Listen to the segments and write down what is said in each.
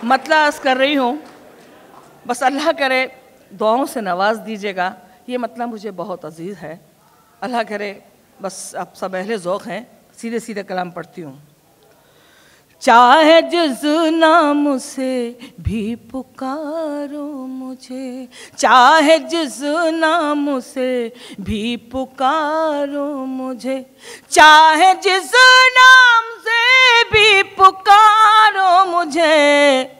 मतला अर्ज़ कर रही हूँ, बस अल्लाह करे दुआओं से नवाज दीजिएगा। ये मतला मुझे बहुत अजीज़ है, अल्लाह करे बस आप सब अहले ज़ौक़ हैं। सीधे सीधे कलाम पढ़ती हूँ। चाहे जिस नाम से भी पुकारो मुझे, चाहे जिस नाम से भी पुकारो मुझे, चाहे जिस नाम से भी पुकारो मुझे,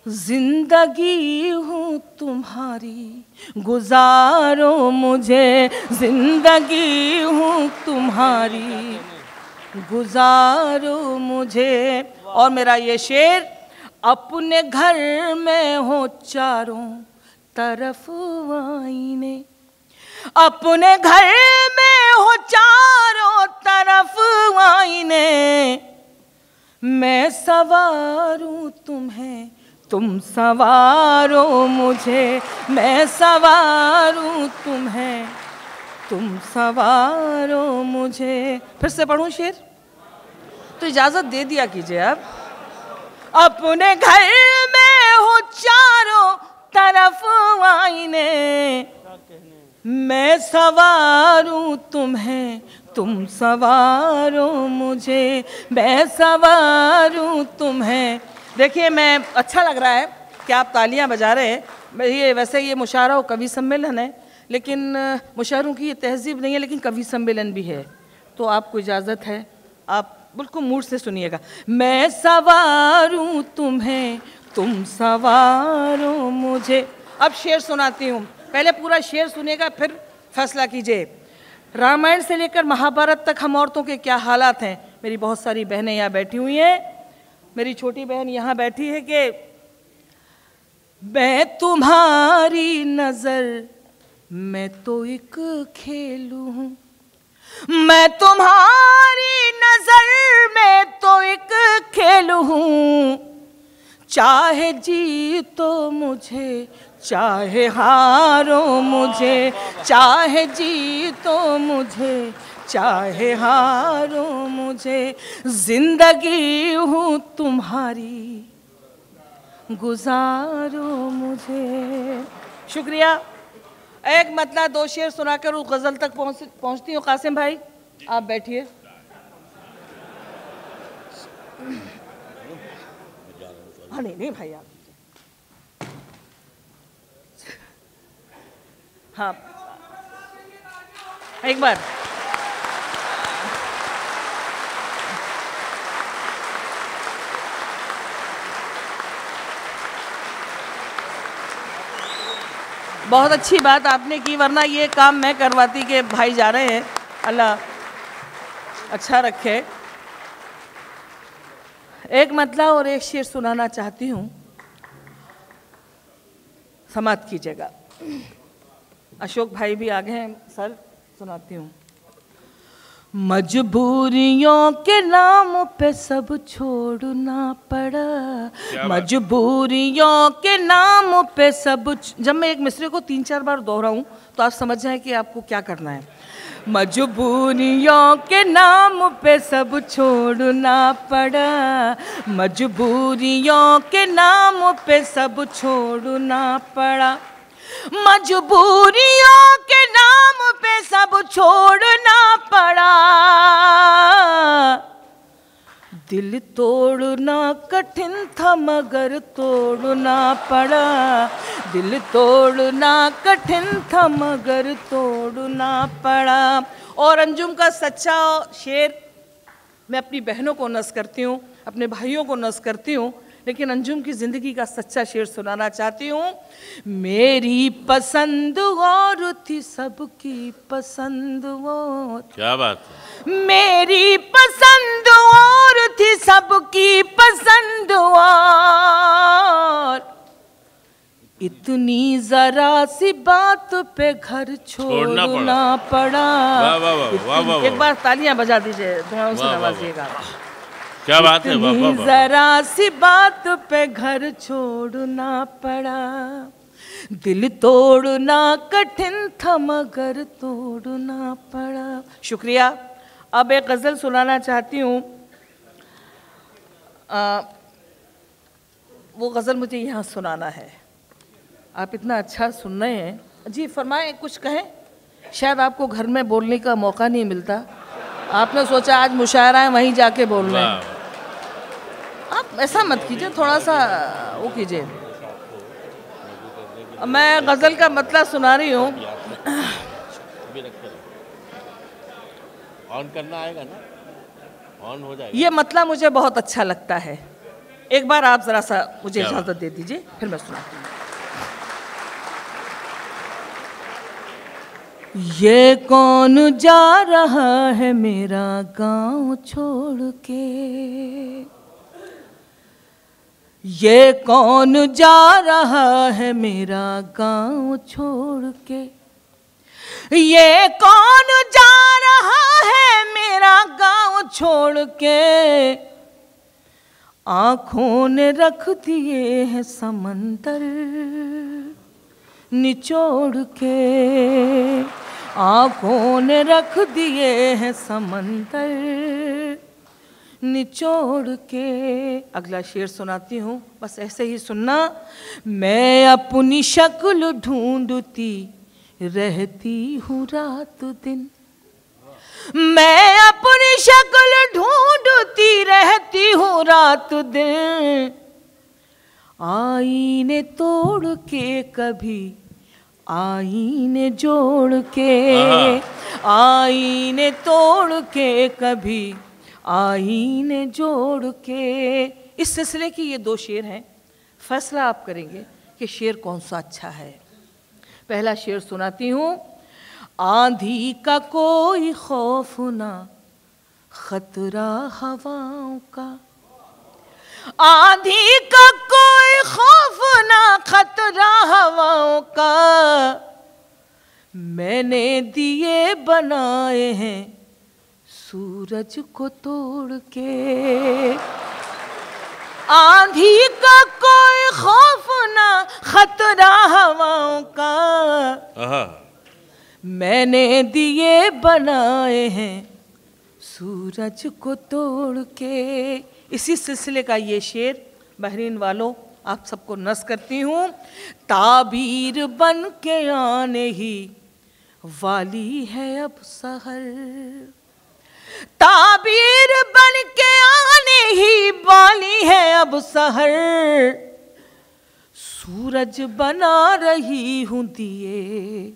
जिंदगी हूँ तुम्हारी गुजारो मुझे, जिंदगी हूँ तुम्हारी गुजारो मुझे। और मेरा ये शेर, अपने घर में हो चारों तरफ आईने, अपने घर में हो चारों तरफ आईने, मैं सवारूं तुम्हें तुम सवारो मुझे, मैं सवारूं तुम्हें तुम सवारो मुझे। फिर से पढ़ूं शेर? तो इजाजत दे दिया कीजिए आप। अपने घर में हो चारों तरफ आईने, मैं सवारूं तुम्हें तुम सवारो मुझे, मैं सवारूं तुम्हें। देखिए, मैं अच्छा लग रहा है कि आप तालियां बजा रहे हैं। ये वैसे ये मुशायरा और कवि सम्मेलन है, लेकिन मुशायरों की ये तहजीब नहीं है, लेकिन कवि सम्मेलन भी है। तो आपको इजाज़त है, आप बिल्कुल मूड से सुनिएगा। मैं सवारूं तुम्हें तुम सवारो मुझे। अब शेर सुनाती हूँ, पहले पूरा शेर सुनिएगा फिर फैसला कीजिए। रामायण से लेकर महाभारत तक हम औरतों के क्या हालात हैं। मेरी बहुत सारी बहनें यहाँ बैठी हुई हैं। मेरी छोटी बहन यहाँ बैठी है कि मैं तुम्हारी नजर मैं तो एक खेल हूँ, मैं तुम्हारी नजर में तो एक खेल हूँ, चाहे जीतो मुझे चाहे हारो मुझे, चाहे जीतो मुझे चाहे हारो मुझे, जिंदगी हूँ तुम्हारी गुजारो मुझे। शुक्रिया। एक मतला दो शेर सुनाकर उस गज़ल तक पहुँचती हूँ। कासिम भाई आप बैठिए। हाँ नहीं भाई आप, हाँ एक बार बहुत अच्छी बात आपने की, वरना ये काम मैं करवाती कि भाई जा रहे हैं। अल्लाह अच्छा रखे। एक मतला और एक शेर सुनाना चाहती हूँ, समाप्त कीजिएगा। अशोक भाई भी आ गए हैं सर, सुनाती हूँ। मजबूरियों के नाम पे सब छोड़ना पड़ा, मजबूरियों के नाम पे सब। जब मैं एक मिसरे को 3-4 बार दोहराऊं तो आप समझ जाएं कि आपको क्या करना है। मजबूरियों के नाम पे सब छोड़ना पड़ा, मजबूरियों के नाम पे सब छोड़ना पड़ा, मजबूरियों के नाम पे सब छोड़ना पड़ा, दिल तोड़ना कठिन था मगर तोड़ना पड़ा, दिल तोड़ना कठिन था मगर तोड़ना पड़ा। और अंजुम का सच्चा शेर मैं अपनी बहनों को नज़ करती हूँ, अपने भाइयों को नज़ करती हूँ, लेकिन अंजुम की ज़िंदगी का सच्चा शेर सुनाना चाहती हूँ। मेरी पसंद और थी सबकी पसंद और, क्या बात है, मेरी पसंद और थी सबकी पसंद और, इतनी जरा सी बात पे घर छोड़ना पड़ा। एक बार तालियां बजा दीजिए, दुआओं से नवाजिएगा। क्या बात है, वाह वाह। जरा सी बात पे घर छोड़ना पड़ा, दिल तोड़ना कठिन था मगर तोड़ना पड़ा। शुक्रिया। अब एक गज़ल सुनाना चाहती हूँ। वो गज़ल मुझे यहाँ सुनाना है। आप इतना अच्छा सुन रहे हैं जी, फरमाएं, कुछ कहें। शायद आपको घर में बोलने का मौका नहीं मिलता, आपने सोचा आज मुशायरा है वहीं जाके बोल रहे हैं। आप ऐसा मत कीजिए, थोड़ा सा वो कीजिए। मैं गज़ल का मतलब सुना रही हूँ। ऑन करना आएगा ना, ऑन हो जाएगा। ये मतलब मुझे बहुत अच्छा लगता है। एक बार आप जरा सा मुझे इजाजत दे दीजिए, फिर मैं सुनाती हूँ। ये कौन जा रहा है मेरा गांव छोड़ के, ये कौन जा रहा है मेरा गांव छोड़ के, ये कौन जा रहा है मेरा गांव छोड़ के, आंखों ने रख दिए हैं समंदर निचोड़ के, आंखों ने रख दिए हैं समंदर निचोड़ के। अगला शेर सुनाती हूँ, बस ऐसे ही सुनना। मैं अपनी शक्ल ढूंढती रहती हूँ रात दिन, मैं अपनी शक्ल ढूंढती रहती हूँ रात दिन, आईने तोड़ के कभी आईने जोड़ के, आईने तोड़ के कभी आईने जोड़ के। इस सिलसिले की ये दो शेर हैं, फैसला आप करेंगे कि शेर कौन सा अच्छा है। पहला शेर सुनाती हूँ। आंधी का कोई खौफ ना खतरा हवाओं का, आंधी का कोई खौफ ना खतरा हवाओं का, मैंने दिए बनाए हैं सूरज को तोड़ के, आंधी का कोई खौफ ना खतरा हवाओं का, मैंने दिए बनाए हैं सूरज को तोड़ के। इसी सिलसिले का ये शेर बहरीन वालों आप सबको नज़ करती हूँ। ताबीर बन के आने ही वाली है अब सहर, ताबीर बन के आने ही वाली है अब सहर, सूरज बना रही हूँ दिए,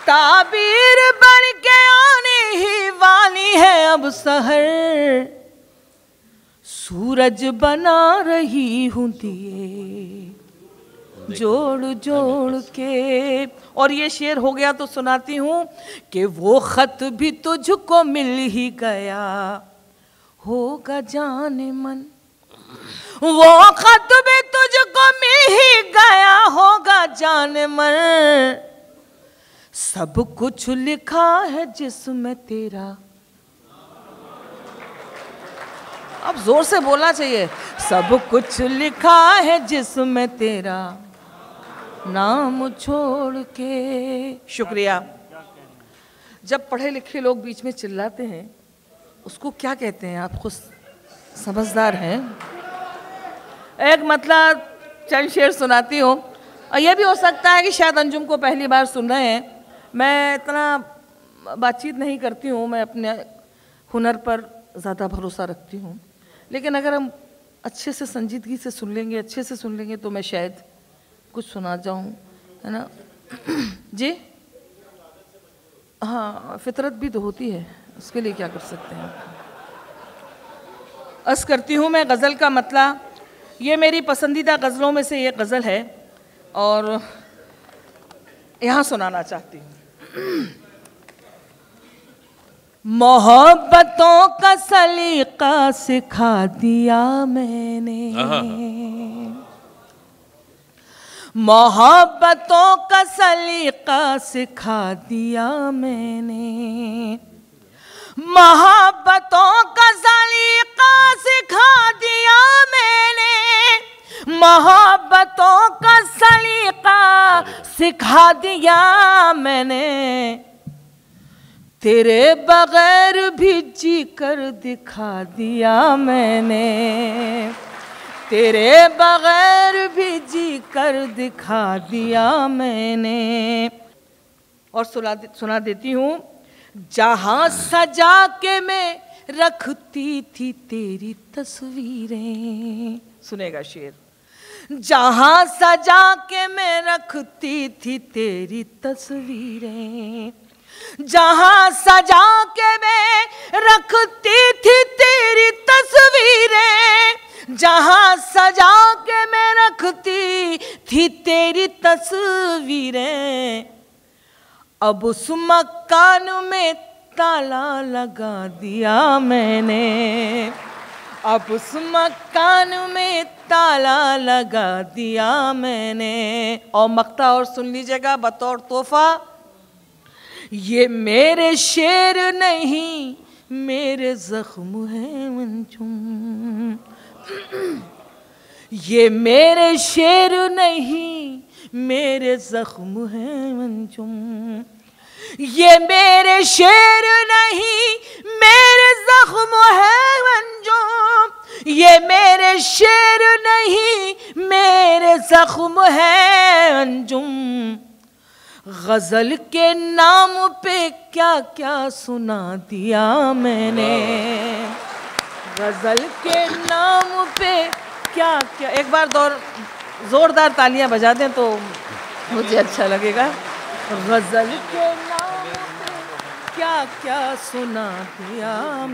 ताबीर बन के आने ही वाली है अब सहर, सूरज बना रही हूँ दिए जोड़ जोड़ के। और ये शेर हो गया तो सुनाती हूँ कि वो खत भी तुझको मिल ही गया होगा जाने मन, वो खत भी तुझको मिल ही गया होगा जाने मन, सब कुछ लिखा है जिसमें तेरा, अब जोर से बोलना चाहिए, सब कुछ लिखा है जिसमें तेरा नाम छोड़ के। शुक्रिया। जब पढ़े लिखे लोग बीच में चिल्लाते हैं उसको क्या कहते हैं, आप खुद समझदार हैं। एक मतलब चंद शेर सुनाती हूँ, और यह भी हो सकता है कि शायद अंजुम को पहली बार सुन रहे हैं। मैं इतना बातचीत नहीं करती हूँ, मैं अपने हुनर पर ज़्यादा भरोसा रखती हूँ, लेकिन अगर हम अच्छे से संजीदगी से सुन लेंगे, अच्छे से सुन लेंगे तो मैं शायद कुछ सुना जाऊँ, है ना जी। हाँ, फितरत भी तो होती है, उसके लिए क्या कर सकते हैं। अर्ज़ करती हूँ मैं गज़ल का मतलब, ये मेरी पसंदीदा गज़लों में से एक गज़ल है और यहाँ सुनाना चाहती हूँ। मोहब्बतों का सलीका सिखा दिया मैंने, मोहब्बतों का सलीका सिखा दिया मैंने, मोहब्बतों का सलीका सिखा दिया मैंने, मोहब्बतों का सलीका सिखा दिया मैंने, तेरे बगैर भी जी कर दिखा दिया मैंने, तेरे बगैर भी जी कर दिखा दिया मैंने। और सुना देती हूँ। जहाँ सजा के मैं रखती थी तेरी तस्वीरें, सुनेगा शेर। जहाँ सजा के मैं रखती थी तेरी तस्वीरें, जहाँ सजा के मैं रखती थी तेरी तस्वीरें, जहाँ सजा के मैं रखती थी तेरी तस्वीरें, अब उस मकान में ताला लगा दिया मैंने, अब उस मकान में ताला लगा दिया मैंने। और मक्ता और सुन लीजिएगा बतौर तोहफा। ये मेरे शेर नहीं मेरे जख्म है मंजूम, ये मेरे शेर नहीं मेरे जख्म है मंजूम, ये मेरे शेर नहीं मेरे जख्म है मंजूम, ये मेरे शेर नहीं मेरे जख्म है अंजुम। गजल के नाम पे क्या क्या सुना दिया मैंने, गजल के नाम पे क्या क्या। एक बार जोरदार तालियां बजा दें तो मुझे अच्छा लगेगा। गजल के नाम पे क्या क्या सुना दिया मैंने।